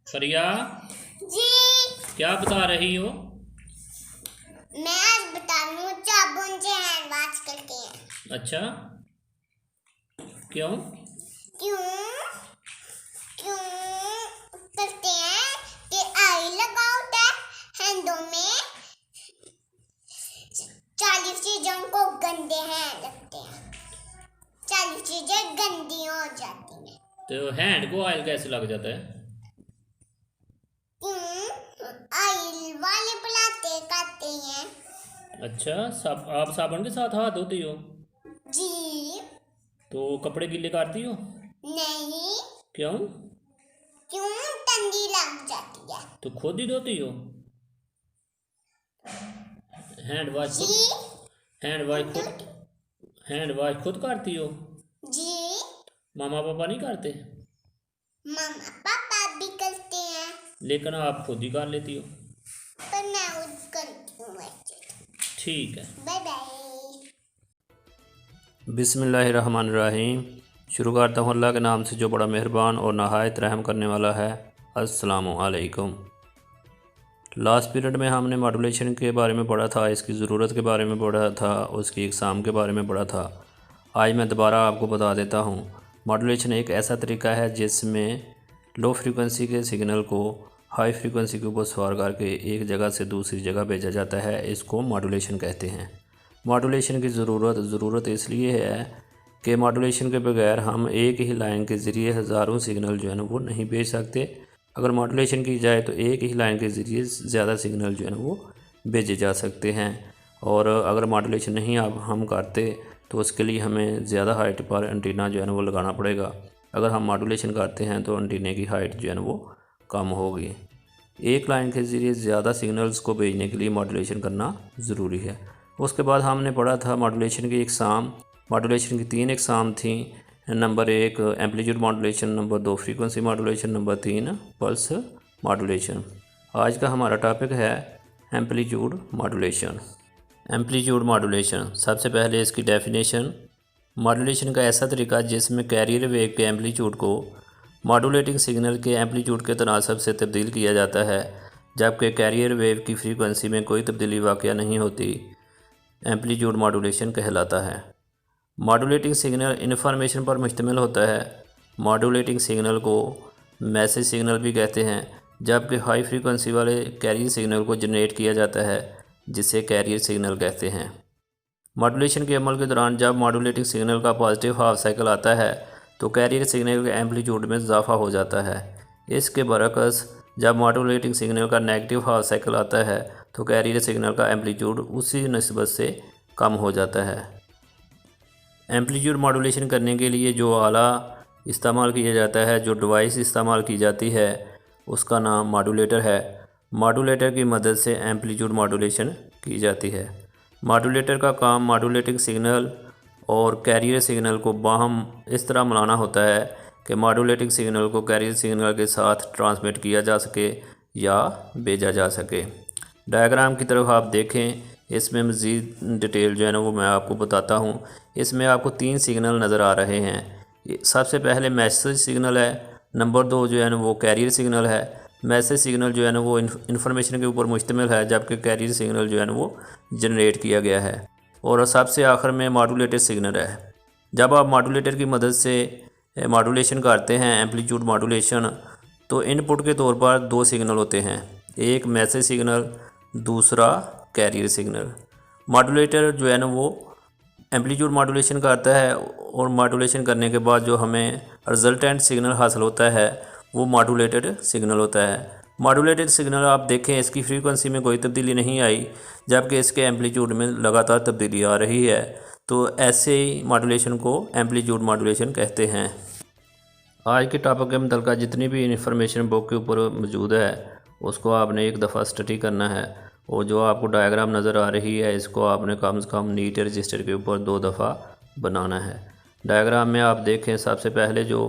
फरिया जी। क्या बता रही हो? मैं आज बता रही हूँ साबुन से हैंड वॉश करते हैं। अच्छा, क्यों? क्यों क्यों करते हैं कि ऑयल लगा होता है हैंडों में, 40 चीजों को गंदे हैं लगते हैं, 40 चीजें गंदी हो जाती हैं। तो हैंड को ऑयल कैसे लग जाता है? ऑयल वाले बुलाते करते हैं। अच्छा, आप साबुन के साथ हाथ धोती हो? जी। तो कपड़े गीले करती हो? नहीं। क्यों? क्यों? ठंडी लग जाती है। तो खुद ही धोती हो? हैंड वॉश खुद जी। हैंड वॉश खुद करती हो? जी। मामा पापा नहीं करते? मामा पापा भी करते हैं, लेकिन आप खुद ही कर लेती हो। पर मैं खुद करती हूँ वैसे। ठीक है। Bye bye. बिस्मिल्लाहिर्रहमानिर्रहीम। शुरू करता हूँ अल्लाह के नाम से जो बड़ा मेहरबान और नहायत रहम करने वाला है। अस्सलामु अलैकुम। लास्ट पीरियड में हमने मॉड्यूलेशन के बारे में पढ़ा था, इसकी ज़रूरत के बारे में पढ़ा था, उसकी एग्ज़ाम के बारे में पढ़ा था। आज मैं दोबारा आपको बता देता हूँ। मॉड्यूलेशन एक ऐसा तरीका है जिसमें लो फ्रीक्वेंसी के सिग्नल को हाई फ्रीक्वेंसी के ऊपर सवार करके एक जगह से दूसरी जगह भेजा जाता है। इसको मॉड्यूलेशन कहते हैं। मॉड्यूलेशन की ज़रूरत इसलिए है कि मॉड्यूलेशन के बगैर हम एक ही लाइन के ज़रिए हज़ारों सिग्नल जो है ना वो नहीं भेज सकते। अगर मॉड्यूलेशन की जाए तो एक ही लाइन के ज़रिए ज़्यादा सिग्नल जो है ना वो भेजे जा सकते हैं। और अगर मॉड्यूलेशन नहीं हम करते तो उसके लिए हमें ज़्यादा हाइट पर एंटीना जो है ना वो लगाना पड़ेगा। अगर हम मॉड्यूलेशन करते हैं तो एंटीने की हाइट जो है ना वो कम होगी। एक लाइन के ज़रिए ज़्यादा सिग्नल्स को भेजने के लिए मॉड्यूलेशन करना ज़रूरी है। उसके बाद हमने पढ़ा था मॉड्यूलेशन की एग्ज़ाम। मॉड्यूलेशन की 3 एग्ज़ाम थी। Number 1 amplitude modulation, number 2 frequency modulation, number 3 pulse modulation. आज का हमारा टॉपिक है एम्पलीट्यूड मॉड्यूलेशन। एम्पलीट्यूड मॉड्यूलेशन, सबसे पहले इसकी डेफिनेशन। मॉड्यूलेशन का ऐसा तरीका जिसमें कैरियर वेव के एम्पलीट्यूड को मॉड्यूलेटिंग सिग्नल के एम्पलीट्यूड के तनासब से तब्दील किया जाता है, जबकि कैरियर वेव की फ्रीक्वेंसी में कोई तब्दीली वाक़या नहीं होती। एम्पलीट्यूड मॉड्यूलेशन कहलाता है। मॉड्यूलेटिंग सिग्नल इन्फॉर्मेशन पर मुश्तमिल होता है। मॉड्यूलेटिंग सिग्नल को मैसेज सिग्नल भी कहते हैं, जबकि हाई फ्रीक्वेंसी वाले कैरियर सिग्नल को जनरेट किया जाता है, जिसे कैरियर सिग्नल कहते हैं। मॉड्यूलेशन के अमल के दौरान जब मॉड्यूलेटिंग सिग्नल का पॉजिटिव हाफ साइकिल आता है तो कैरियर सिग्नल के एम्पलीट्यूड में इजाफा हो जाता है। इसके बरअक्स जब मॉड्यूलेटिंग सिग्नल का नेगेटिव हाफ साइकिल आता है तो कैरियर सिग्नल का एम्पलीट्यूड उसी निस्बत से कम हो जाता है। एम्पलीट्यूड मॉड्यूलेशन करने के लिए जो आला इस्तेमाल किया जाता है, जो डिवाइस इस्तेमाल की जाती है, उसका नाम मॉड्यूलेटर है। मॉड्यूलेटर की मदद से एम्पलीट्यूड मॉड्यूलेशन की जाती है। मॉड्यूलेटर का काम मॉड्यूलेटिंग सिग्नल और कैरियर सिग्नल को बाहम इस तरह मिलाना होता है कि मॉड्यूलेटिंग सिग्नल को कैरियर सिग्नल के साथ ट्रांसमिट किया जा सके या भेजा जा सके। डायग्राम की तरफ आप देखें, इसमें मज़ीद डिटेल जो है ना वो मैं आपको बताता हूँ। इसमें आपको 3 सिग्नल नज़र आ रहे हैं। सबसे पहले मैसेज सिग्नल है, नंबर 2 जो है ना वो कैरियर सिग्नल है। मैसेज सिग्नल जो है ना वो इन्फॉर्मेशन के ऊपर मुश्तमिल है, जबकि कैरियर सिग्नल जो है ना वो जनरेट किया गया है। और सबसे आखिर में मॉड्यूलेटर सिग्नल है। जब आप मॉड्यूलेटर की मदद से मॉड्यूलेशन करते हैं, एम्पलीट्यूड मॉड्यूलेशन, तो इनपुट के तौर पर 2 सिग्नल होते हैं, एक मैसेज सिग्नल, दूसरा कैरियर सिग्नल। मॉड्यूलेटर जो है ना वो एम्पलीट्यूड मॉड्यूलेशन करता है और मॉड्यूलेशन करने के बाद जो हमें रिजल्टेंट सिग्नल हासिल होता है वो मॉड्यूलेटेड सिग्नल होता है। मॉड्यूलेटेड सिग्नल आप देखें, इसकी फ्रीक्वेंसी में कोई तब्दीली नहीं आई, जबकि इसके एम्पलीट्यूड में लगातार तब्दीली आ रही है। तो ऐसे ही मॉड्यूलेशन को एम्पलीट्यूड मॉड्यूलेशन कहते हैं। आज के टॉपिक के मुतल्लिक़ जितनी भी इंफॉर्मेशन बुक के ऊपर मौजूद है उसको आपने एक दफ़ा स्टडी करना है, और जो आपको डायग्राम नज़र आ रही है इसको आपने कम से कम नीट रजिस्टर के ऊपर 2 दफ़ा बनाना है। डायग्राम में आप देखें, सबसे पहले जो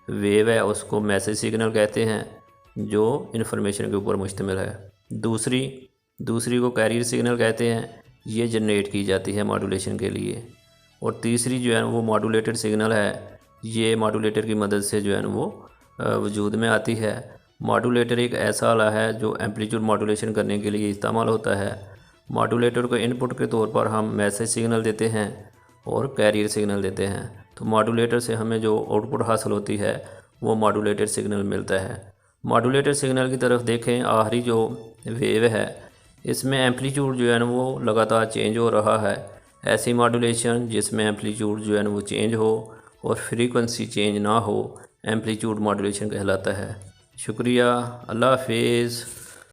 वेव है उसको मैसेज सिग्नल कहते हैं, जो इन्फॉर्मेशन के ऊपर मुश्तमिल है। दूसरी को कैरियर सिग्नल कहते हैं, ये जनरेट की जाती है मॉड्यूलेशन के लिए। और तीसरी जो है वो मॉड्यूलेटेड सिग्नल है, ये मॉड्यूलेटर की मदद से जो है वो वजूद में आती है। मॉड्यूलेटर एक ऐसा आला है जो एम्पलीट्यूड मॉड्यूलेशन करने के लिए इस्तेमाल होता है। मॉड्यूलेटर को इनपुट के तौर पर हम मैसेज सिग्नल देते हैं और कैरियर सिग्नल देते हैं। तो मॉड्यूलेटर से हमें जो आउटपुट हासिल होती है वो मॉड्यूलेटेड सिग्नल मिलता है। मॉड्यूलेटेड सिग्नल की तरफ देखें, आखिरी जो वेव है इसमें एम्पलीट्यूड जो है ना वो लगातार चेंज हो रहा है। ऐसी मॉड्यूलेशन जिसमें एम्पलीट्यूड जो है ना वो चेंज हो और फ्रीक्वेंसी चेंज ना हो, एम्पलीट्यूड मॉड्यूलेशन कहलाता है। शुक्रिया, अल्लाह हाफिज़।